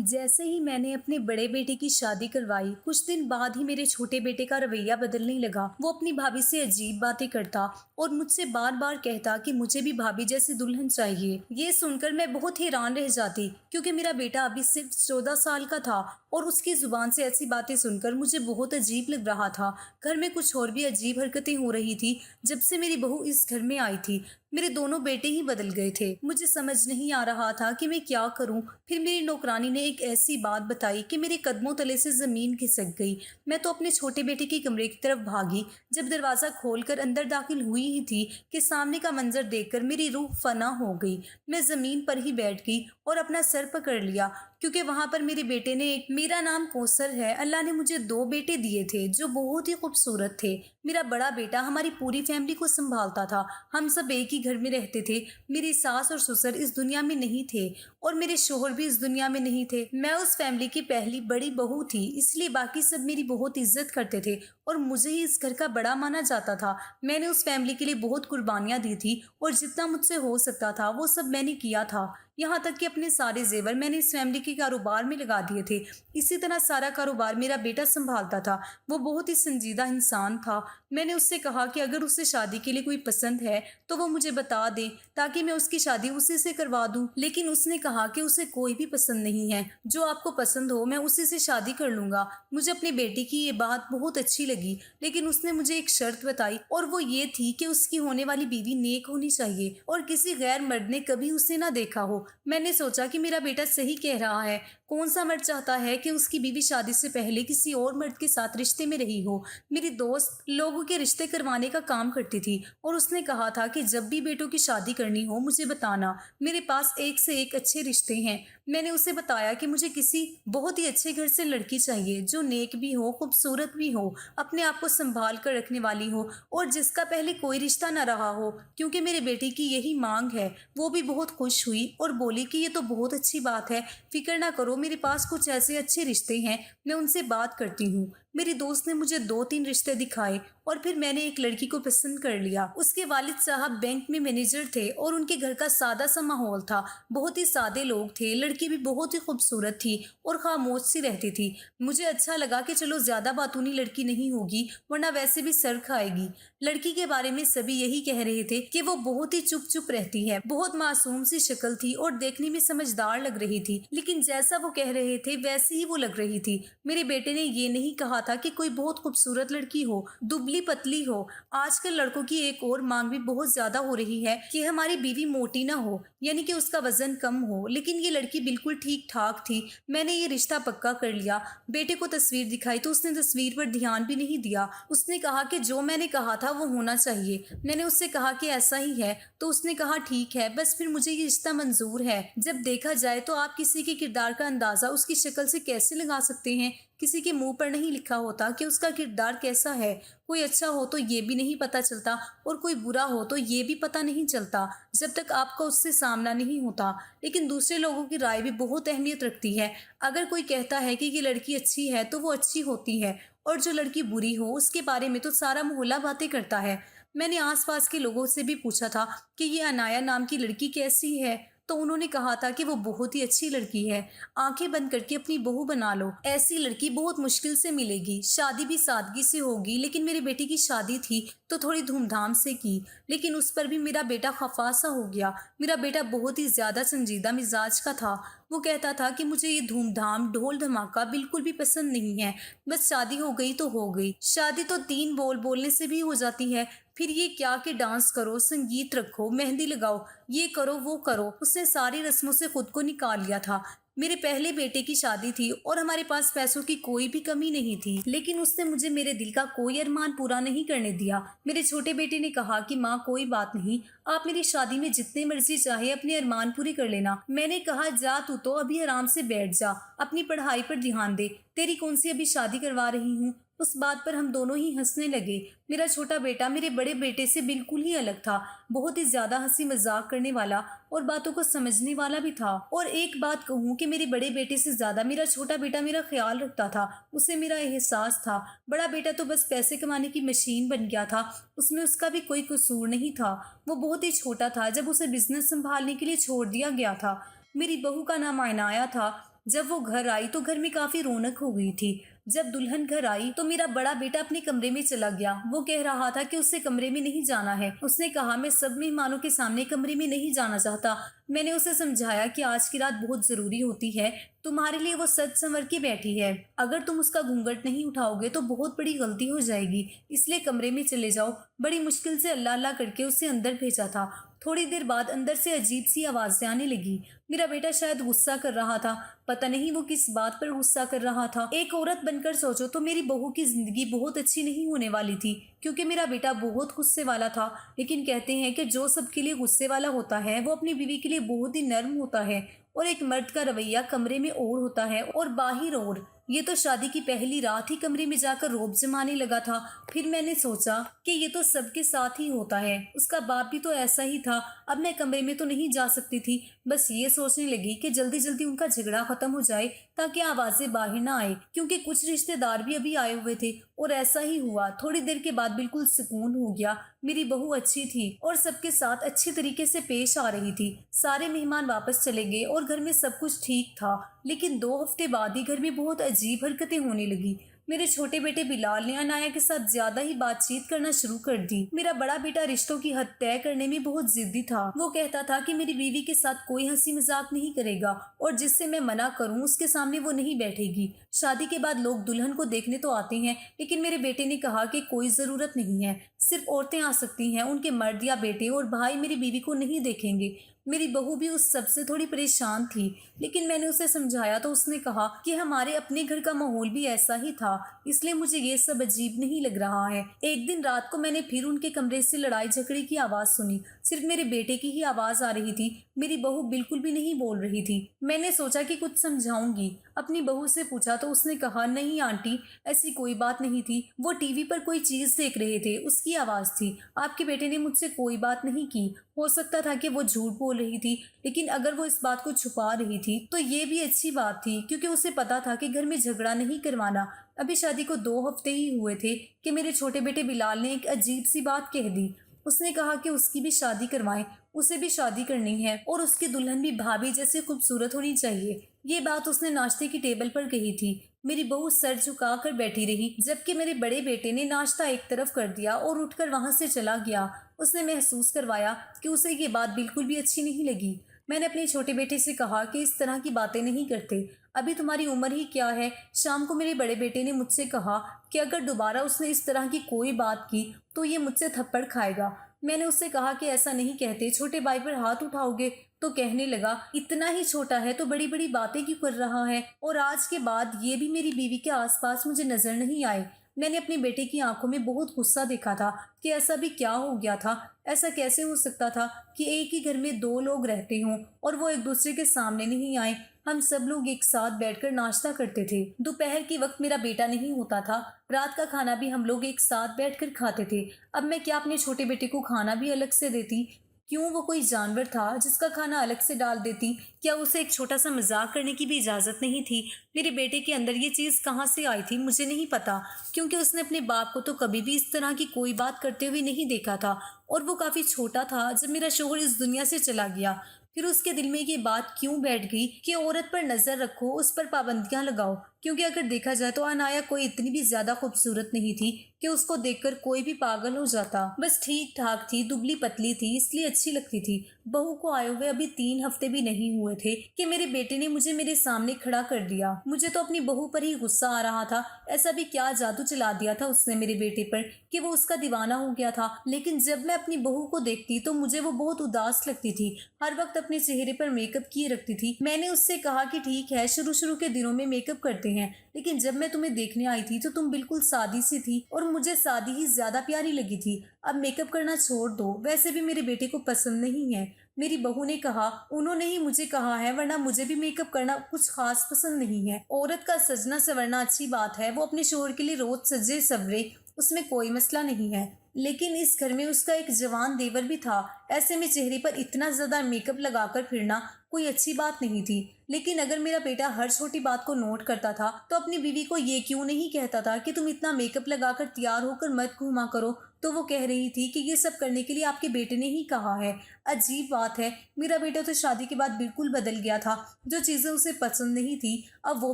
जैसे ही मैंने अपने बड़े बेटे की शादी करवाई, कुछ दिन बाद ही मेरे छोटे बेटे का रवैया बदलने लगा। वो अपनी भाभी से अजीब बातें करता और मुझसे बार बार कहता कि मुझे भी भाभी जैसी दुल्हन चाहिए। ये सुनकर मैं बहुत हैरान रह जाती, क्योंकि मेरा बेटा अभी सिर्फ 14 साल का था और उसकी जुबान से ऐसी बातें सुनकर मुझे बहुत अजीब लग रहा था। घर में कुछ और भी अजीब हरकतें हो रही थी। जब से मेरी बहू इस घर में आई थी, मेरे दोनों बेटे ही बदल गए थे। मुझे समझ नहीं आ रहा था कि मैं क्या करूं। फिर मेरी नौकरानी ने एक ऐसी बात बताई कि मेरे कदमों तले से जमीन खिसक गई। मैं तो अपने छोटे बेटे के कमरे की तरफ भागी। जब दरवाजा खोलकर अंदर दाखिल हुई ही थी कि सामने का मंजर देखकर मेरी रूह फना हो गई। मैं जमीन पर ही बैठ गई और अपना सर पकड़ लिया, क्योंकि वहां पर मेरे बेटे ने एक मेरा नाम कौसर है। अल्लाह ने मुझे दो बेटे दिए थे जो बहुत ही खूबसूरत थे। मेरा बड़ा बेटा हमारी पूरी फैमिली को संभालता था। हम सब एक ही घर में रहते थे। मेरी सास और ससुर इस दुनिया में नहीं थे और मेरे शोहर भी इस दुनिया में नहीं थे। मैं उस फैमिली की पहली बड़ी बहू थी, इसलिए बाकी सब मेरी बहुत इज्जत करते थे और मुझे ही इस घर का बड़ा माना जाता था। मैंने उस फैमिली के लिए बहुत कुर्बानियां दी थी और जितना मुझसे हो सकता था वो सब मैंने किया था। यहाँ तक कि अपने सारे जेवर मैंने इस फैमिली के कारोबार में लगा दिए थे। इसी तरह सारा कारोबार मेरा बेटा संभालता था। वो बहुत ही संजीदा इंसान था। मैंने उससे कहा कि अगर उसे शादी के लिए कोई पसंद है तो वो मुझे बता दे, ताकि मैं उसकी शादी उसी से करवा दूं। लेकिन उसने कहा कि उसे कोई भी पसंद नहीं है। जो आपको पसंद हो मैं उसी से शादी कर लूंगा। मुझे अपनी बेटी की ये बात बहुत अच्छी लगी, लेकिन उसने मुझे एक शर्त बताई और वो ये थी कि उसकी होने वाली बीवी नेक होनी चाहिए और किसी गैर मर्द ने कभी उसे ना देखा हो। मैंने सोचा कि मेरा बेटा सही कह रहा है। कौन सा मर्द चाहता है कि उसकी बीवी शादी से पहले किसी और मर्द के साथ रिश्ते में रही हो। मेरी दोस्त लोगों के रिश्ते करवाने का काम करती थी और उसने कहा था कि जब भी बेटों की शादी करनी हो मुझे बताना, मेरे पास एक से एक अच्छे रिश्ते हैं। मैंने उसे बताया कि मुझे किसी बहुत ही अच्छे घर से लड़की चाहिए, जो नेक भी हो, खूबसूरत भी हो, अपने आप को संभाल कर रखने वाली हो और जिसका पहले कोई रिश्ता न रहा हो, क्योंकि मेरे बेटे की यही मांग है। वो भी बहुत खुश हुई और बोली कि ये तो बहुत अच्छी बात है, फिक्र ना करो, मेरे पास कुछ ऐसे अच्छे रिश्ते हैं, मैं उनसे बात करती हूँ। मेरी दोस्त ने मुझे दो तीन रिश्ते दिखाए और फिर मैंने एक लड़की को पसंद कर लिया। उसके वालिद साहब बैंक में मैनेजर थे और उनके घर का सादा सा माहौल था। बहुत ही सादे लोग थे। लड़की भी बहुत ही खूबसूरत थी और खामोश सी रहती थी। मुझे अच्छा लगा कि चलो ज्यादा बातूनी लड़की नहीं होगी, वरना वैसे भी सर खाएगी। लड़की के बारे में सभी यही कह रहे थे कि वो बहुत ही चुप चुप रहती है, बहुत मासूम सी शक्ल थी और देखने में समझदार लग रही थी। लेकिन जैसा वो कह रहे थे वैसी ही वो लग रही थी। मेरे बेटे ने ये नहीं कहा था कि कोई बहुत खूबसूरत लड़की हो, दुबली पतली हो। आजकल लड़कों की एक और मांग भी बहुत ज्यादा हो रही है कि हमारी बीवी मोटी ना हो, यानी कि उसका वजन कम हो। लेकिन ये लड़की बिल्कुल ठीक ठाक थी। मैंने ये रिश्ता पक्का कर लिया। बेटे को तस्वीर दिखाई तो उसने तस्वीर पर ध्यान भी नहीं दिया। उसने कहा कि जो मैंने कहा था वो होना चाहिए। मैंने उससे कहा कि ऐसा ही है, तो उसने कहा ठीक है, बस फिर मुझे ये रिश्ता मंजूर है। जब देखा जाए तो आप किसी के किरदार का अंदाजा उसकी शक्ल से कैसे लगा सकते हैं। किसी के मुंह पर नहीं लिखा होता कि उसका किरदार कैसा है। कोई अच्छा हो तो ये भी नहीं पता चलता और कोई बुरा हो तो ये भी पता नहीं चलता, जब तक आपका उससे सामना नहीं होता। लेकिन दूसरे लोगों की राय भी बहुत अहमियत रखती है। अगर कोई कहता है कि ये लड़की अच्छी है तो वो अच्छी होती है, और जो लड़की बुरी हो उसके बारे में तो सारा मोहल्ला बातें करता है। मैंने आसपास के लोगों से भी पूछा था कि ये अनाया नाम की लड़की कैसी है, तो उन्होंने कहा था कि वो बहुत ही अच्छी लड़की है। आंखें बंद करके अपनी बहू बना लो, ऐसी लड़की बहुत मुश्किल से मिलेगी। शादी भी सादगी से होगी। लेकिन मेरे बेटे की शादी थी तो थोड़ी धूमधाम से की, लेकिन उस पर भी मेरा बेटा खफा सा हो गया। मेरा बेटा बहुत ही ज्यादा संजीदा मिजाज का था। वो कहता था कि मुझे ये धूमधाम ढोल धमाका बिल्कुल भी पसंद नहीं है। बस शादी हो गई तो हो गई। शादी तो तीन बोल बोलने से भी हो जाती है। फिर ये क्या कि डांस करो, संगीत रखो, मेहंदी लगाओ, ये करो वो करो। उसने सारी रस्मों से खुद को निकाल लिया था। मेरे पहले बेटे की शादी थी और हमारे पास पैसों की कोई भी कमी नहीं थी, लेकिन उसने मुझे मेरे दिल का कोई अरमान पूरा नहीं करने दिया। मेरे छोटे बेटे ने कहा कि माँ कोई बात नहीं, आप मेरी शादी में जितने मर्जी चाहे अपने अरमान पूरी कर लेना। मैंने कहा जा तू तो अभी आराम से बैठ जा, अपनी पढ़ाई पर ध्यान दे, तेरी कौन सी अभी शादी करवा रही हूँ। उस बात पर हम दोनों ही हंसने लगे। मेरा छोटा बेटा मेरे बड़े बेटे से बिल्कुल ही अलग था। बहुत ही ज्यादा हंसी मजाक करने वाला और बातों को समझने वाला भी था। और एक बात कहूँ कि मेरे बड़े बेटे से ज्यादा मेरा छोटा बेटा मेरा ख्याल रखता था। उसे मेरा एहसास था। बड़ा बेटा तो बस पैसे कमाने की मशीन बन गया था। उसमें उसका भी कोई कसूर नहीं था। वो बहुत ही छोटा था जब उसे बिजनेस संभालने के लिए छोड़ दिया गया था। मेरी बहू का नाम आयनाया था। जब वो घर आई तो घर में काफी रौनक हो गई थी। जब दुल्हन घर आई तो मेरा बड़ा बेटा अपने कमरे में चला गया। वो कह रहा था कि उसे कमरे में नहीं जाना है। उसने कहा, मैं सब मेहमानों के सामने कमरे में नहीं जाना चाहता। मैंने उसे समझाया कि आज की रात बहुत जरूरी होती है, तुम्हारे लिए वो सज संवर के बैठी है। अगर तुम उसका घूंघट नहीं उठाओगे तो बहुत बड़ी गलती हो जाएगी, इसलिए कमरे में चले जाओ। बड़ी मुश्किल से अल्लाह अल्लाह करके उसे अंदर भेजा था। थोड़ी देर बाद अंदर से अजीब सी आवाजें आने लगी। मेरा बेटा शायद गुस्सा कर रहा था, पता नहीं वो किस बात पर गुस्सा कर रहा था। एक औरत बनकर सोचो तो मेरी बहू की जिंदगी बहुत अच्छी नहीं होने वाली थी, क्योंकि मेरा बेटा बहुत गुस्से वाला था। लेकिन कहते हैं कि जो सबके लिए गुस्से वाला होता है वो अपनी बीवी के लिए बहुत ही नर्म होता है, और एक मर्द का रवैया कमरे में और होता है और बाहर और। ये तो शादी की पहली रात ही कमरे में जाकर रोब जमाने लगा था। फिर मैंने सोचा कि ये तो सबके साथ ही होता है, उसका बाप भी तो ऐसा ही था। अब मैं कमरे में तो नहीं जा सकती थी, बस ये सोचने लगी कि जल्दी जल्दी उनका झगड़ा खत्म हो जाए ताकि आवाजें बाहर ना आए, क्योंकि कुछ रिश्तेदार भी अभी आए हुए थे। और ऐसा ही हुआ। थोड़ी देर के बाद बिल्कुल सुकून हो गया। मेरी बहू अच्छी थी और सबके साथ अच्छी तरीके से पेश आ रही थी। सारे मेहमान वापस चले गए और घर में सब कुछ ठीक था। लेकिन 2 हफ्ते बाद ही घर में बहुत अजीब हरकतें होने लगी। मेरे छोटे बेटे बिलाल ने अनाया के साथ ज्यादा ही बातचीत करना शुरू कर दी। मेरा बड़ा बेटा रिश्तों की हद तय करने में बहुत जिद्दी था। वो कहता था कि मेरी बीवी के साथ कोई हंसी मजाक नहीं करेगा, और जिससे मैं मना करूं उसके सामने वो नहीं बैठेगी। शादी के बाद लोग दुल्हन को देखने तो आते हैं, लेकिन मेरे बेटे ने कहा कि कोई जरूरत नहीं है, सिर्फ औरतें आ सकती हैं, उनके मर्द या बेटे और भाई मेरी बीवी को नहीं देखेंगे। मेरी बहू भी उस सब से थोड़ी परेशान थी, लेकिन मैंने उसे समझाया तो उसने कहा कि हमारे अपने घर का माहौल भी ऐसा ही था, इसलिए मुझे ये सब अजीब नहीं लग रहा है। एक दिन रात को मैंने फिर उनके कमरे से लड़ाई झगड़े की आवाज सुनी। सिर्फ मेरे बेटे की ही आवाज आ रही थी। मेरी बहू बिल्कुल भी नहीं बोल रही थी। मैंने सोचा कि कुछ समझाऊंगी। अपनी बहू से पूछा तो उसने कहा, नहीं आंटी, ऐसी कोई बात नहीं थी, वो टीवी पर कोई चीज देख रहे थे, उसकी आवाज थी। आपके बेटे ने मुझसे कोई बात नहीं की। हो सकता था कि वो झूठ बोल रही थी, लेकिन अगर वो इस बात को छुपा रही थी तो ये भी अच्छी बात थी, क्योंकि उसे पता था कि घर में झगड़ा नहीं करवाना। अभी शादी को 2 हफ्ते ही हुए थे कि मेरे छोटे बेटे बिलाल ने एक अजीब सी बात कह दी। उसने कहा कि उसकी भी शादी करवाएं, उसे भी शादी करनी है और उसकी दुल्हन भी भाभी जैसे खूबसूरत होनी चाहिए। ये बात उसने नाश्ते की टेबल पर कही थी। मेरी बहू सर झुका कर बैठी रही, जबकि मेरे बड़े बेटे ने नाश्ता एक तरफ कर दिया और उठकर वहां से चला गया। उसने महसूस करवाया कि उसे ये बात बिल्कुल भी अच्छी नहीं लगी। मैंने अपने छोटे बेटे से कहा कि इस तरह की बातें नहीं करते, अभी तुम्हारी उम्र ही क्या है। शाम को मेरे बड़े बेटे ने मुझसे कहा कि अगर दोबारा उसने इस तरह की कोई बात की तो ये मुझसे थप्पड़ खाएगा। मैंने उससे कहा कि ऐसा नहीं कहते, छोटे भाई पर हाथ उठाओगे। तो कहने लगा, इतना ही छोटा है तो बड़ी बड़ी बातें क्यों कर रहा है, और आज के बाद ये भी मेरी बीवी के आसपास मुझे नजर नहीं आए। मैंने अपने बेटे की आंखों में बहुत गुस्सा देखा था कि ऐसा भी क्या हो गया था। ऐसा कैसे हो सकता था कि एक ही घर में 2 लोग रहते हों और वो एक दूसरे के सामने नहीं आए। हम सब लोग एक साथ बैठकर नाश्ता करते थे। दोपहर के वक्त मेरा बेटा नहीं होता था, रात का खाना भी हम लोग एक साथ बैठकर खाते थे। अब मैं क्या अपने छोटे बेटे को खाना भी अलग से देती? क्यों वो कोई जानवर था जिसका खाना अलग से डाल देती? क्या उसे एक छोटा सा मजाक करने की भी इजाजत नहीं थी? मेरे बेटे के अंदर ये चीज कहाँ से आई थी मुझे नहीं पता, क्योंकि उसने अपने बाप को तो कभी भी इस तरह की कोई बात करते हुए नहीं देखा था, और वो काफी छोटा था जब मेरा शोहर इस दुनिया से चला गया। फिर उसके दिल में ये बात क्यों बैठ गई कि औरत पर नजर रखो, उस पर पाबंदियां लगाओ? क्योंकि अगर देखा जाए तो अनाया कोई इतनी भी ज्यादा खूबसूरत नहीं थी कि उसको देखकर कोई भी पागल हो जाता। बस ठीक ठाक थी, दुबली पतली थी, इसलिए अच्छी लगती थी। बहू को आए हुए अभी 3 हफ्ते भी नहीं हुए थे कि मेरे बेटे ने मुझे मेरे सामने खड़ा कर दिया। मुझे तो अपनी बहू पर ही गुस्सा आ रहा था। ऐसा भी क्या जादू चला दिया था उसने मेरे बेटे पर कि वो उसका दीवाना हो गया था। लेकिन जब मैं अपनी बहू को देखती तो मुझे वो बहुत उदास लगती थी, हर वक्त अपने चेहरे पर मेकअप किए रखती थी। मैंने उससे कहा कि ठीक है, शुरू शुरू के दिनों में मेकअप करते हैं, लेकिन जब मैं तुम्हें देखने आई थी तो तुम बिल्कुल सादी सी थी और मुझे सादी ही ज्यादा प्यारी लगी थी। अब मेकअप करना छोड़ दो, वैसे भी मेरे बेटे को पसंद नहीं है। मेरी बहू ने कहा, उन्होंने ही मुझे कहा है, वरना मुझे भी मेकअप करना कुछ खास पसंद नहीं है। औरत का सजना संवरना अच्छी बात है, वो अपने शोहर के लिए रोज सजे सवरे उसमें कोई मसला नहीं है। लेकिन इस घर में उसका एक जवान देवर भी था। ऐसे में चेहरे पर इतना ज़्यादा मेकअप लगाकर फिरना कोई अच्छी बात नहीं थी। लेकिन अगर मेरा बेटा हर छोटी बात को नोट करता था तो अपनी बीवी को ये क्यों नहीं कहता था कि तुम इतना मेकअप लगाकर तैयार होकर मत घूमा करो। तो वो कह रही थी कि ये सब करने के लिए आपके बेटे ने ही कहा है। अजीब बात है, मेरा बेटा तो शादी के बाद बिल्कुल बदल गया था। जो चीज़ें उसे पसंद नहीं थी अब वो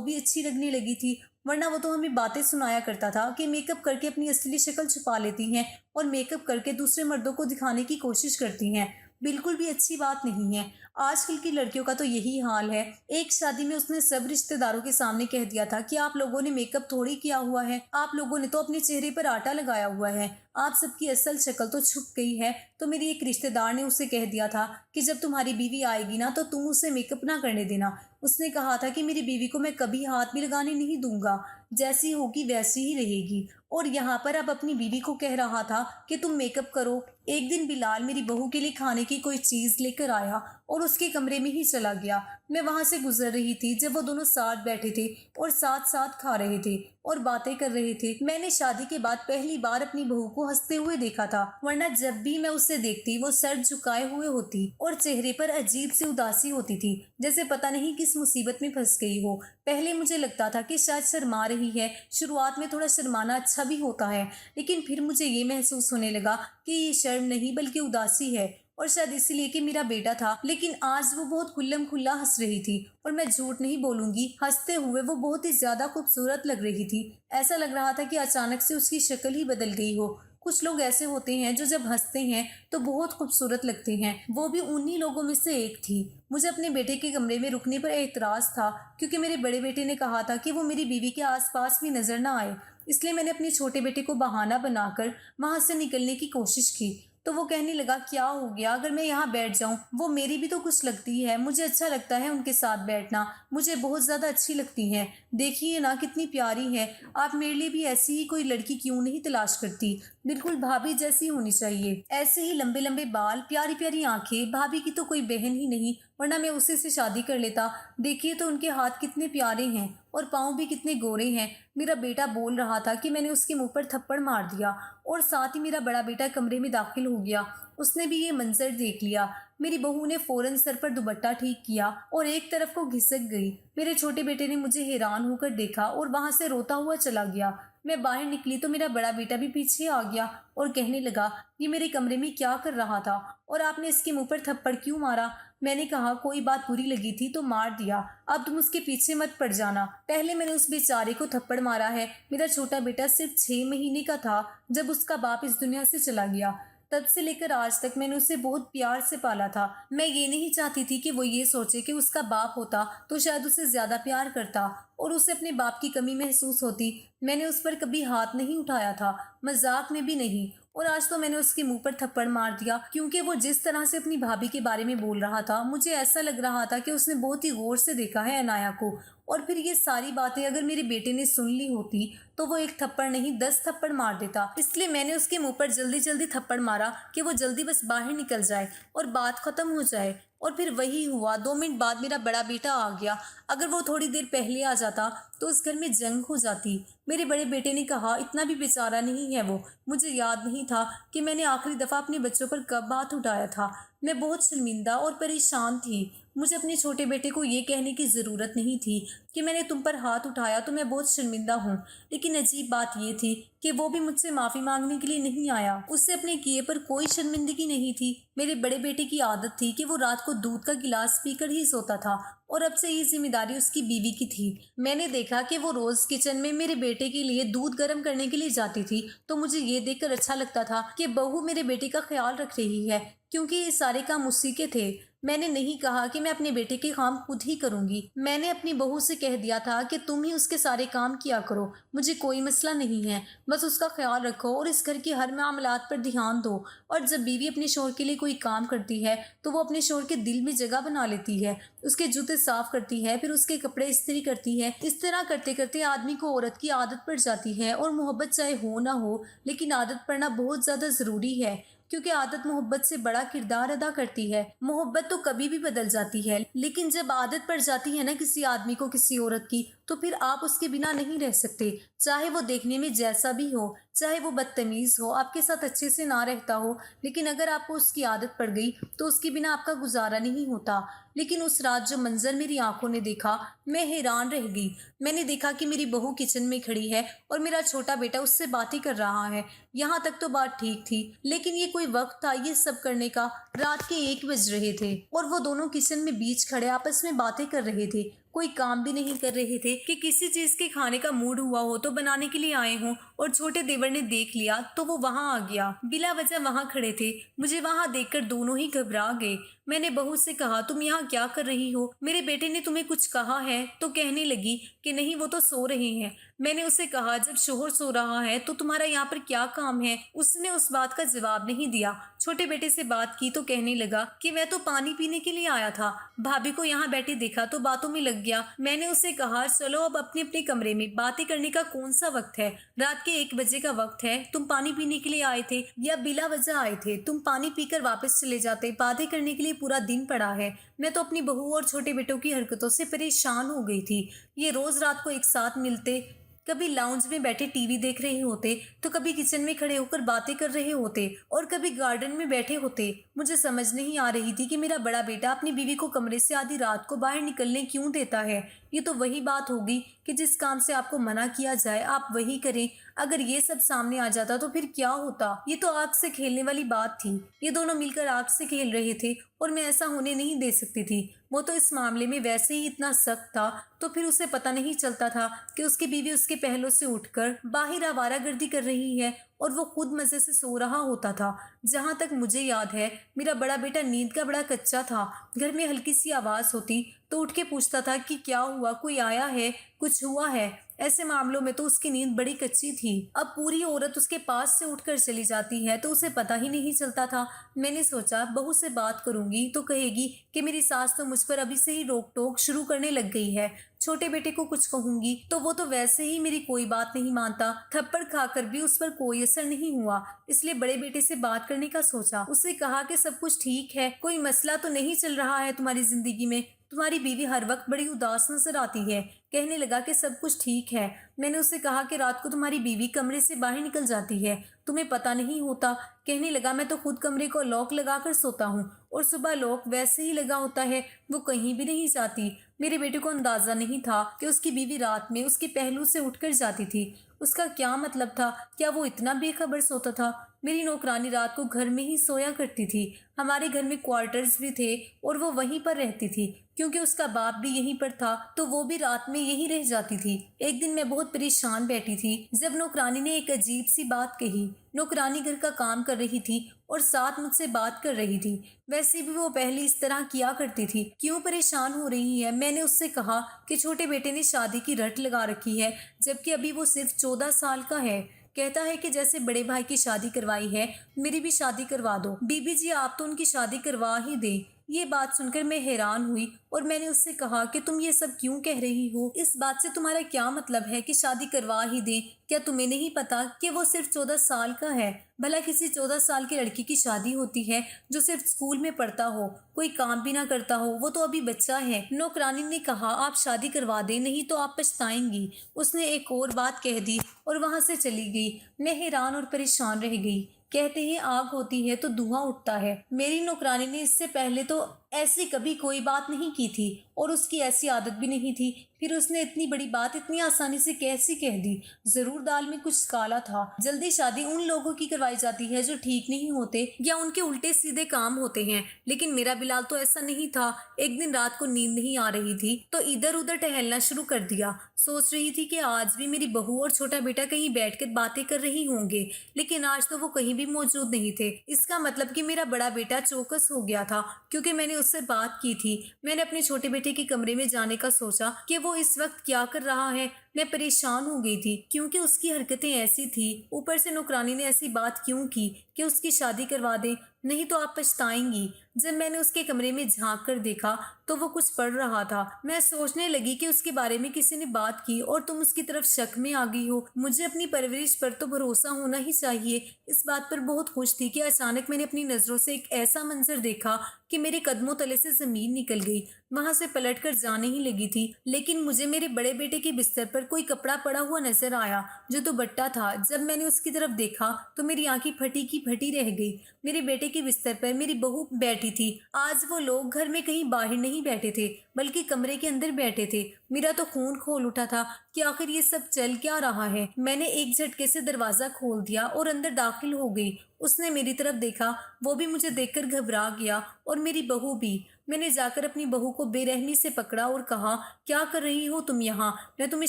भी अच्छी लगने लगी थी। वरना वो तो हमें बातें सुनाया करता था कि मेकअप करके अपनी असली शक्ल छुपा लेती हैं और मेकअप करके दूसरे मर्दों को दिखाने की कोशिश करती हैं। बिल्कुल भी अच्छी बात नहीं है। आजकल की लड़कियों का तो यही हाल है। एक शादी में उसने सब रिश्तेदारों के सामने कह दिया था कि आप लोगों ने मेकअप थोड़ी किया हुआ है, आप लोगों ने तो अपने चेहरे पर आटा लगाया हुआ है, आप सबकी असल शक्ल तो छुप गई है। तो मेरी एक रिश्तेदार ने उसे कह दिया था कि जब तुम्हारी बीवी आएगी ना तो तुम उसे मेकअप ना करने देना। उसने कहा था कि मेरी बीवी को मैं कभी हाथ भी लगाने नहीं दूंगा, जैसी होगी वैसी ही रहेगी। और यहाँ पर अब अपनी बीवी को कह रहा था कि तुम मेकअप करो। एक दिन बिलाल मेरी बहू के लिए खाने की कोई चीज़ लेकर आया और उसके कमरे में ही चला गया। मैं वहाँ से गुजर रही थी जब वो दोनों साथ बैठे थे और साथ साथ खा रहे थे और बातें कर रहे थे। मैंने शादी के बाद पहली बार अपनी बहू को हंसते हुए देखा था, वरना जब भी मैं उसे देखती वो सर झुकाए हुए होती और चेहरे पर अजीब सी उदासी होती थी, जैसे पता नहीं किस मुसीबत में फंस गई हो। पहले मुझे लगता था कि शायद शर्मा रही है। शुरुआत में थोड़ा शर्माना अच्छा भी होता है, लेकिन फिर मुझे ये महसूस होने लगा कि ये शर्म नहीं बल्कि उदासी है, और शायद इसीलिए कि मेरा बेटा था। लेकिन आज वो बहुत खुल्लम खुल्ला हंस रही थी और मैं झूठ नहीं बोलूंगी, हंसते हुए वो बहुत ही ज्यादा खूबसूरत लग रही थी। ऐसा लग रहा था कि अचानक से उसकी शक्ल ही बदल गई हो। कुछ लोग ऐसे होते हैं जो जब हंसते हैं तो बहुत खूबसूरत लगते हैं। वो भी उन्हीं लोगों में से एक थी। मुझे अपने बेटे के कमरे में रुकने पर एतराज़ था क्योंकि मेरे बड़े बेटे ने कहा था कि वो मेरी बीवी के आसपास भी नजर ना आए। इसलिए मैंने अपने छोटे बेटे को बहाना बनाकर वहां से निकलने की कोशिश की। तो वो कहने लगा क्या हो गया अगर मैं यहाँ बैठ जाऊँ, वो मेरी भी तो कुछ लगती है, मुझे अच्छा लगता है उनके साथ बैठना, मुझे बहुत ज़्यादा अच्छी लगती हैं। देखिए ना कितनी प्यारी है, आप मेरे लिए भी ऐसी ही कोई लड़की क्यों नहीं तलाश करती, बिल्कुल भाभी जैसी होनी चाहिए, ऐसे ही लंबे लंबे बाल, प्यारी प्यारी आंखें, भाभी की तो कोई बहन ही नहीं, वरना मैं उसी से शादी कर लेता। देखिए तो उनके हाथ कितने प्यारे हैं और पाँव भी कितने गोरे हैं। मेरा बेटा बोल रहा था कि मैंने उसके मुंह पर थप्पड़ मार दिया और साथ ही मेरा बड़ा बेटा कमरे में दाखिल हो गया। उसने भी ये मंजर देख लिया। मेरी बहू ने फौरन सर पर दुपट्टा ठीक किया और एक तरफ को घिसक गई। मेरे छोटे बेटे ने मुझे हैरान होकर देखा और वहां से रोता हुआ चला गया। मैं बाहर निकली तो मेरा बड़ा बेटा भी पीछे आ गया और कहने लगा ये मेरे कमरे में क्या कर रहा था और आपने इसके मुंह पर थप्पड़ क्यों मारा। मैंने कहा कोई बात बुरी लगी थी तो मार दिया, अब तुम उसके पीछे मत पड़ जाना। पहले मैंने उस बेचारे को थप्पड़ मारा है। मेरा छोटा बेटा सिर्फ 6 महीने का था जब उसका बाप इस दुनिया से चला गया। तब से लेकर आज तक मैंने उसे बहुत प्यार से पाला था। मैं ये नहीं चाहती थी कि वो ये सोचे कि उसका बाप होता तो शायद उसे ज्यादा प्यार करता और उसे अपने बाप की कमी महसूस होती। मैंने उस पर कभी हाथ नहीं उठाया था, मजाक में भी नहीं। और आज तो मैंने उसके मुंह पर थप्पड़ मार दिया क्योंकि वो जिस तरह से अपनी भाभी के बारे में बोल रहा था, मुझे ऐसा लग रहा था कि उसने बहुत ही गौर से देखा है अनाया को। और फिर ये सारी बातें अगर मेरे बेटे ने सुन ली होती तो वो एक थप्पड़ नहीं 10 थप्पड़ मार देता। इसलिए मैंने उसके मुंह पर जल्दी जल्दी थप्पड़ मारा कि वो जल्दी बस बाहर निकल जाए और बात खत्म हो जाए। और फिर वही हुआ। 2 मिनट बाद मेरा बड़ा बेटा आ गया। अगर वो थोड़ी देर पहले आ जाता तो उस घर में जंग हो जाती। मेरे बड़े बेटे ने कहा इतना भी बेचारा नहीं है वो। मुझे याद नहीं था कि मैंने आखिरी दफ़ा अपने बच्चों पर कब हाथ उठाया था। मैं बहुत शर्मिंदा और परेशान थी। मुझे अपने छोटे बेटे को ये कहने की ज़रूरत नहीं थी कि मैंने तुम पर हाथ उठाया तो मैं बहुत शर्मिंदा हूँ। लेकिन अजीब बात ये थी कि वो भी मुझसे माफ़ी मांगने के लिए नहीं आया। उससे अपने किए पर कोई शर्मिंदगी नहीं थी। मेरे बड़े बेटे की आदत थी कि वो रात को दूध का गिलास पीकर ही सोता था और अब से ये जिम्मेदारी उसकी बीवी की थी। मैंने देखा कि वो रोज़ किचन में मेरे बेटे के लिए दूध गर्म करने के लिए जाती थी, तो मुझे ये देखकर अच्छा लगता था कि बहू मेरे बेटे का ख्याल रख रही है, क्योंकि ये सारे काम उसी के थे। मैंने नहीं कहा कि मैं अपने बेटे के काम खुद ही करूंगी। मैंने अपनी बहू से कह दिया था कि तुम ही उसके सारे काम किया करो, मुझे कोई मसला नहीं है, बस उसका ख्याल रखो और इस घर के हर मामलात पर ध्यान दो। और जब बीवी अपने शौहर के लिए कोई काम करती है तो वो अपने शौहर के दिल में जगह बना लेती है। उसके जूते साफ करती है, फिर उसके कपड़े इस्त्री करती है। इस तरह करते करते आदमी को औरत की आदत पड़ जाती है। और मोहब्बत चाहे हो ना हो, लेकिन आदत पड़ना बहुत ज़्यादा ज़रूरी है, क्योंकि आदत मोहब्बत से बड़ा किरदार अदा करती है। मोहब्बत तो कभी भी बदल जाती है, लेकिन जब आदत पड़ जाती है ना किसी आदमी को किसी औरत की, तो फिर आप उसके बिना नहीं रह सकते, चाहे वो देखने में जैसा भी हो, चाहे वो बदतमीज़ हो, आपके साथ अच्छे से ना रहता हो, लेकिन अगर आपको उसकी आदत पड़ गई तो उसके बिना आपका गुजारा नहीं होता। लेकिन उस रात जो मंज़र मेरी आँखों ने देखा, मैं हैरान रह गई। मैंने देखा कि मेरी बहू किचन में खड़ी है और मेरा छोटा बेटा उससे बातें कर रहा है। यहाँ तक तो बात ठीक थी, लेकिन ये कोई वक़्त था ये सब करने का? रात के 1 बज रहे थे और वो दोनों किचन में बीच खड़े आपस में बातें कर रहे थे। कोई काम भी नहीं कर रहे थे कि किसी चीज़ के खाने का मूड हुआ हो तो बनाने के लिए आए हों, और छोटे देवर ने देख लिया तो वो वहाँ आ गया। बिला वजह वहाँ खड़े थे। मुझे वहाँ देखकर दोनों ही घबरा गए। मैंने बहू से कहा, तुम यहाँ क्या कर रही हो? मेरे बेटे ने तुम्हें कुछ कहा है? तो कहने लगी कि नहीं, वो तो सो रहे हैं। मैंने उसे कहा, जब शोहर सो रहा है तो तुम्हारा यहाँ पर क्या काम है? उसने उस बात का जवाब नहीं दिया। छोटे बेटे से बात की तो कहने लगा कि मैं तो पानी पीने के लिए आया था, भाभी को यहाँ बैठी देखा तो बातों में लग गया। मैंने उसे कहा, चलो अब अपने अपने कमरे में, बातें करने का कौन सा वक्त है? रात के 1 बजे का वक्त है। तुम पानी पीने के लिए आए थे या बिला वजह आए थे? तुम पानी पीकर वापस चले जाते, बातें करने के लिए पूरा दिन पड़ा है। मैं तो अपनी बहू और छोटे बेटों की हरकतों से परेशान हो गई थी। ये रोज रात को एक साथ मिलते, कभी लाउंज में बैठे टीवी देख रहे होते, तो कभी किचन में खड़े होकर बातें कर रहे होते, और कभी गार्डन में बैठे होते। मुझे समझ नहीं आ रही थी कि मेरा बड़ा बेटा अपनी बीवी को कमरे से आधी रात को बाहर निकलने क्यों देता है। ये तो वही बात होगी कि जिस काम से आपको मना किया जाए आप वही करें। अगर ये सब सामने आ जाता तो फिर क्या होता? ये तो आग से खेलने वाली बात थी। ये दोनों मिलकर आग से खेल रहे थे और मैं ऐसा होने नहीं दे सकती थी। वो तो इस मामले में वैसे ही इतना सख्त था, तो फिर उसे पता नहीं चलता था कि उसकी बीवी उसके पहलों से उठकर बाहर आवारागर्दी कर रही है और वो खुद मजे से सो रहा होता था। जहाँ तक मुझे याद है, मेरा बड़ा बेटा नींद का बड़ा कच्चा था। घर में हल्की सी आवाज़ होती तो उठ के पूछता था कि क्या हुआ, कोई आया है, कुछ हुआ है। ऐसे मामलों में तो उसकी नींद बड़ी कच्ची थी। अब पूरी औरत उसके पास से उठकर चली जाती है तो उसे पता ही नहीं चलता था। मैंने सोचा बहू से बात करूंगी तो कहेगी कि मेरी सास तो मुझ पर अभी से ही रोक टोक शुरू करने लग गई है। छोटे बेटे को कुछ कहूंगी तो वो तो वैसे ही मेरी कोई बात नहीं मानता। थप्पड़ खाकर भी उस पर कोई असर नहीं हुआ, इसलिए बड़े बेटे से बात करने का सोचा। उससे कहा कि सब कुछ ठीक है, कोई मसला तो नहीं चल रहा है तुम्हारी जिंदगी में? तुम्हारी बीवी हर वक्त बड़ी उदास नजर आती है। कहने लगा कि सब कुछ ठीक है। मैंने उससे कहा कि रात को तुम्हारी बीवी कमरे से बाहर निकल जाती है, तुम्हें पता नहीं होता। कहने लगा, मैं तो खुद कमरे को लॉक लगाकर सोता हूँ और सुबह लॉक वैसे ही लगा होता है, वो कहीं भी नहीं जाती। मेरे बेटे को अंदाजा नहीं था कि उसकी बीवी रात में उसके पहलू से उठकर जाती थी। उसका क्या मतलब था? क्या वो इतना बेखबर सोता था? मेरी नौकरानी रात को घर में ही सोया करती थी। हमारे घर में क्वार्टर्स भी थे और वो वहीं पर रहती थी, क्योंकि उसका बाप भी यहीं पर था तो वो भी रात में यहीं रह जाती थी। एक दिन मैं बहुत परेशान बैठी थी जब नौकरानी ने एक अजीब सी बात कही। नौकरानी घर का काम कर रही थी और साथ मुझसे बात कर रही थी। वैसे भी वो पहले इस तरह किया करती थी। क्यों परेशान हो रही है? मैंने उससे कहा कि छोटे बेटे ने शादी की रट लगा रखी है, जबकि अभी वो सिर्फ 14 साल का है। कहता है कि जैसे बड़े भाई की शादी करवाई है, मेरी भी शादी करवा दो। बीबी जी, आप तो उनकी शादी करवा ही दें। ये बात सुनकर मैं हैरान हुई और मैंने उससे कहा कि तुम ये सब क्यों कह रही हो? इस बात से तुम्हारा क्या मतलब है कि शादी करवा ही दें? क्या तुम्हें नहीं पता कि वो सिर्फ 14 साल का है? भला किसी 14 साल की लड़की की शादी होती है जो सिर्फ स्कूल में पढ़ता हो, कोई काम भी ना करता हो? वो तो अभी बच्चा है। नौकरानी ने कहा, आप शादी करवा दें, नहीं तो आप पछताएंगी। उसने एक और बात कह दी और वहां से चली गई। मैं हैरान और परेशान रह गई। कहते हैं आग होती है तो धुआं उठता है। मेरी नौकरानी ने इससे पहले तो ऐसी कभी कोई बात नहीं की थी और उसकी ऐसी आदत भी नहीं थी। फिर उसने इतनी बड़ी बात इतनी आसानी से कैसी कह दी? जरूर दाल में कुछ काला था। जल्दी शादी उन लोगों की करवाई जाती है जो ठीक नहीं होते या उनके उल्टे सीधे काम होते हैं, लेकिन मेरा बिलाल तो ऐसा नहीं था। एक दिन रात को नींद नहीं आ रही थी तो इधर उधर टहलना शुरू कर दिया। सोच रही थी कि आज भी मेरी बहू और छोटा बेटा कहीं बैठकर बातें कर रही होंगे, लेकिन आज तो वो कहीं भी मौजूद नहीं थे। इसका मतलब कि मेरा बड़ा बेटा चौकस हो गया था, क्योंकि मैंने उससे बात की थी। मैंने अपने छोटे बेटे के कमरे में जाने का सोचा कि वो इस वक्त क्या कर रहा है। मैं परेशान हो गई थी क्योंकि उसकी हरकतें ऐसी थी। ऊपर से नौकरानी ने ऐसी बात क्यों की कि उसकी शादी करवा दे, नहीं तो आप पछताएंगी। जब मैंने उसके कमरे में झांक कर देखा तो वो कुछ पढ़ रहा था। मैं सोचने लगी कि उसके बारे में किसी ने बात की और तुम उसकी तरफ शक में आ गई हो। मुझे अपनी परवरिश पर तो भरोसा होना ही चाहिए। इस बात पर बहुत खुश थी कि अचानक मैंने अपनी नजरों से एक ऐसा मंजर देखा कि मेरे कदमों तले से जमीन निकल गई। वहां से पलटकर जाने ही लगी थी, लेकिन मुझे मेरे बड़े बेटे के बिस्तर पर कोई कपड़ा पड़ा हुआ नजर आया जो दुपट्टा था। जब मैंने उसकी तरफ देखा तो मेरी आंखें फटी की फटी रह गई। मेरे बेटे के बिस्तर पर मेरी बहू बैठी थी। आज वो लोग घर में कहीं बाहर नहीं बैठे थे, बल्कि कमरे के अंदर बैठे थे। मेरा तो खून खोल उठा था कि आखिर ये सब चल क्या रहा है। मैंने एक झटके से दरवाजा खोल दिया और अंदर दाखिल हो गई। उसने मेरी तरफ देखा, वो भी मुझे देखकर घबरा गया और मेरी बहू भी। मैंने जाकर अपनी बहू को बेरहमी से पकड़ा और कहा, क्या कर रही हो तुम यहाँ? मैं तुम्हें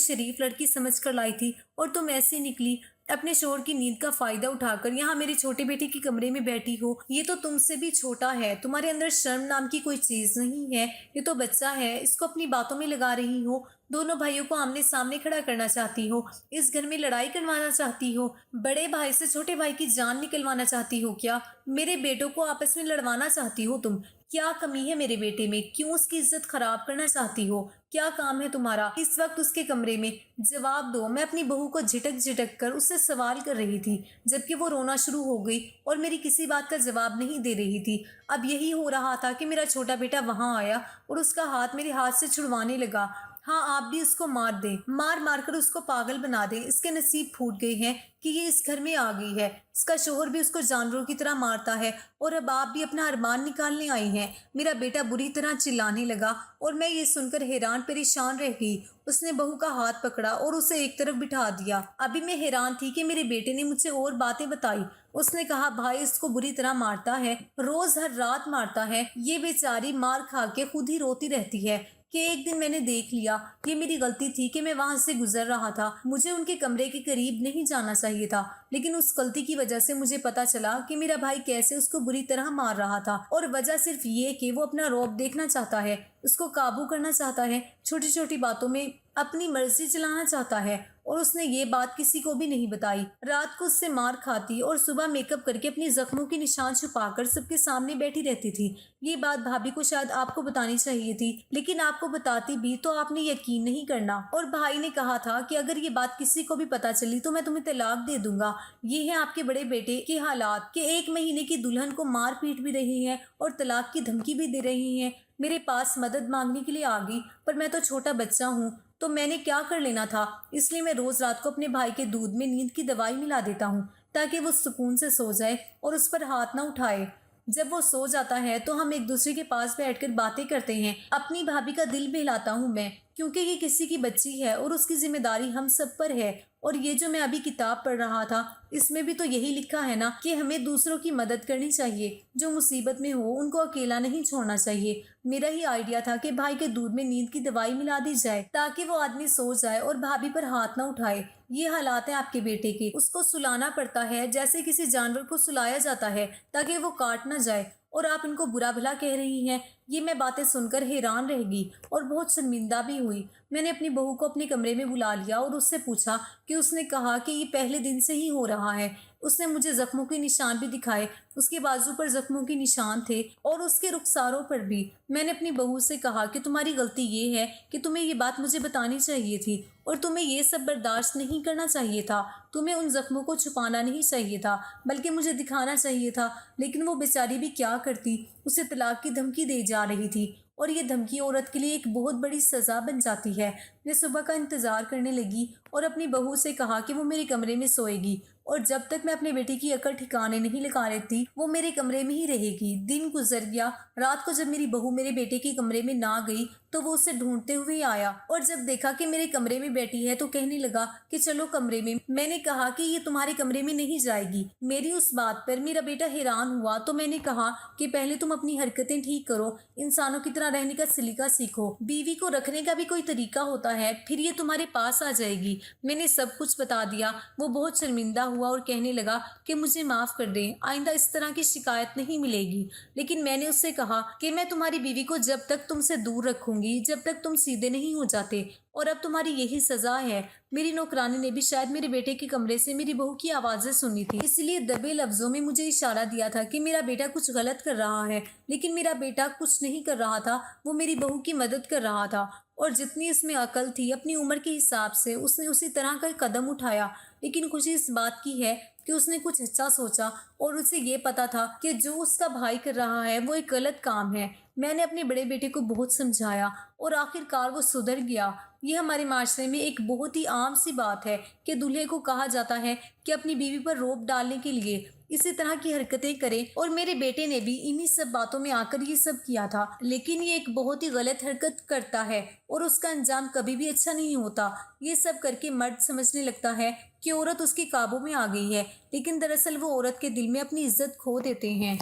शरीफ लड़की समझ कर लाई थी और तुम ऐसी निकली। अपने शोहर की नींद का फायदा उठाकर यहाँ मेरे छोटे बेटे के कमरे में बैठी हो। ये तो तुमसे भी छोटा है, तुम्हारे अंदर शर्म नाम की कोई चीज नहीं है। ये तो बच्चा है, इसको अपनी बातों में लगा रही हो। दोनों भाइयों को आमने सामने खड़ा करना चाहती हो। इस घर में लड़ाई करवाना चाहती हो। बड़े भाई से छोटे भाई की जान निकलवाना चाहती हो क्या? मेरे बेटों को आपस में लड़वाना चाहती हो तुम? क्या कमी है मेरे बेटे में? क्यों उसकी इज्जत खराब करना चाहती हो? क्या काम है तुम्हारा इस वक्त उसके कमरे में? जवाब दो। मैं अपनी बहू को झिटक झिटक कर उससे सवाल कर रही थी, जबकि वो रोना शुरू हो गई और मेरी किसी बात का जवाब नहीं दे रही थी। अब यही हो रहा था कि मेरा छोटा बेटा वहां आया और उसका हाथ मेरे हाथ से छुड़वाने लगा। हाँ, आप भी उसको मार दें, मार मार कर उसको पागल बना दें। इसके नसीब फूट गए हैं कि ये इस घर में आ गई है। इसका शोहर भी उसको जानवरों की तरह मारता है और अब आप भी अपना अरमान निकालने आई हैं। मेरा बेटा बुरी तरह चिल्लाने लगा और मैं ये सुनकर हैरान परेशान रह गई। उसने बहू का हाथ पकड़ा और उसे एक तरफ बिठा दिया। अभी मैं हैरान थी कि मेरे बेटे ने मुझसे और बातें बताई। उसने कहा, भाई इसको बुरी तरह मारता है, रोज हर रात मारता है। ये बेचारी मार खा के खुद ही रोती रहती है कि एक दिन मैंने देख लिया। ये मेरी गलती थी कि मैं वहां से गुजर रहा था। मुझे उनके कमरे के करीब नहीं जाना चाहिए था, लेकिन उस गलती की वजह से मुझे पता चला कि मेरा भाई कैसे उसको बुरी तरह मार रहा था। और वजह सिर्फ ये कि वो अपना रौब देखना चाहता है, उसको काबू करना चाहता है, छोटी छोटी बातों में अपनी मर्जी चलाना चाहता है। और उसने ये बात किसी को भी नहीं बताई। रात को उससे मार खाती और सुबह मेकअप करके अपने जख्मों के निशान छुपाकर सबके सामने बैठी रहती थी। ये बात भाभी को शायद आपको बतानी चाहिए थी, लेकिन आपको बताती भी तो आपने यकीन नहीं करना। और भाई ने कहा था कि अगर ये बात किसी को भी पता चली तो मैं तुम्हें तलाक दे दूंगा। ये है आपके बड़े बेटे के हालात कि 1 महीने की दुल्हन को मार पीट भी रही है और तलाक की धमकी भी दे रही है। मेरे पास मदद मांगने के लिए आ गई, पर मैं तो छोटा बच्चा हूँ, तो मैंने क्या कर लेना था। इसलिए मैं रोज रात को अपने भाई के दूध में नींद की दवाई मिला देता हूँ, ताकि वो सुकून से सो जाए और उस पर हाथ ना उठाए। जब वो सो जाता है तो हम एक दूसरे के पास बैठकर बातें करते हैं। अपनी भाभी का दिल बहलाता हूँ मैं, क्योंकि ये किसी की बच्ची है और उसकी जिम्मेदारी हम सब पर है। और ये जो मैं अभी किताब पढ़ रहा था, इसमें भी तो यही लिखा है ना कि हमें दूसरों की मदद करनी चाहिए। जो मुसीबत में हो उनको अकेला नहीं छोड़ना चाहिए। मेरा ही आइडिया था कि भाई के दूध में नींद की दवाई मिला दी जाए, ताकि वो आदमी सो जाए और भाभी पर हाथ ना उठाए। ये हालात है आपके बेटे के। उसको सुलाना पड़ता है जैसे किसी जानवर को सुलाया जाता है, ताकि वो काट ना जाए। और आप इनको बुरा भला कह रही हैं। ये मैं बातें सुनकर हैरान रह गई और बहुत शर्मिंदा भी हुई। मैंने अपनी बहू को अपने कमरे में बुला लिया और उससे पूछा कि उसने कहा कि ये पहले दिन से ही हो रहा है। उसने मुझे जख्मों के निशान भी दिखाए। उसके बाजू पर जख्मों के निशान थे और उसके रुखसारों पर भी। मैंने अपनी बहू से कहा कि तुम्हारी गलती ये है कि तुम्हें ये बात मुझे बतानी चाहिए थी और तुम्हें ये सब बर्दाश्त नहीं करना चाहिए था। तुम्हें उन जख्मों को छुपाना नहीं चाहिए था, बल्कि मुझे दिखाना चाहिए था। लेकिन वो बेचारी भी क्या करती, उसे तलाक की धमकी दे जा रही थी और ये धमकी औरत के लिए एक बहुत बड़ी सज़ा बन जाती है। मैं सुबह का इंतज़ार करने लगी और अपनी बहू से कहा कि वो मेरे कमरे में सोएगी और जब तक मैं अपने बेटे की अकल ठिकाने नहीं लगा लेती वो मेरे कमरे में ही रहेगी। दिन गुजर गया। रात को जब मेरी बहू मेरे बेटे के कमरे में ना गई तो वो उसे ढूंढते हुए आया और जब देखा कि मेरे कमरे में बैठी है तो कहने लगा कि चलो कमरे में। मैंने कहा कि ये तुम्हारे कमरे में नहीं जाएगी। मेरी उस बात पर मेरा बेटा हैरान हुआ तो मैंने कहा कि पहले तुम अपनी हरकतें ठीक करो, इंसानों की तरह रहने का सलीका सीखो। बीवी को रखने का भी कोई तरीका होता है, फिर ये तुम्हारे पास आ जाएगी। मैंने सब कुछ बता दिया। वो बहुत शर्मिंदा हुआ और कहने लगा कि मुझे माफ़ कर दें, आइंदा इस तरह की शिकायत नहीं मिलेगी। लेकिन मैंने उससे कहा कि मैं तुम्हारी बीवी को जब तक तुमसे दूर रखूंगी जब तक तुम सीधे नहीं हो जाते, और अब तुम्हारी यही सज़ा है। मेरी नौकरानी ने भी शायद मेरे बेटे के कमरे से मेरी बहू की आवाज़ें सुनी थी, इसलिए दबे लफ्ज़ों में मुझे इशारा दिया था कि मेरा बेटा कुछ गलत कर रहा है। लेकिन मेरा बेटा कुछ नहीं कर रहा था, वो मेरी बहू की मदद कर रहा था और जितनी इसमें अकल थी अपनी उम्र के हिसाब से उसने उसी तरह का कदम उठाया। लेकिन खुशी इस बात की है कि उसने कुछ अच्छा सोचा और उसे ये पता था कि जो उसका भाई कर रहा है वो एक गलत काम है। मैंने अपने बड़े बेटे को बहुत समझाया और आखिरकार वो सुधर गया। ये हमारे माशरे में एक बहुत ही आम सी बात है कि दूल्हे को कहा जाता है कि अपनी बीवी पर रोब डालने के लिए इसी तरह की हरकतें करे, और मेरे बेटे ने भी इन्हीं सब बातों में आकर ये सब किया था। लेकिन ये एक बहुत ही गलत हरकत करता है और उसका अंजाम कभी भी अच्छा नहीं होता। ये सब करके मर्द समझने लगता है कि औरत उसके काबू में आ गई है, लेकिन दरअसल वो औरत के दिल में अपनी इज्जत खो देते हैं।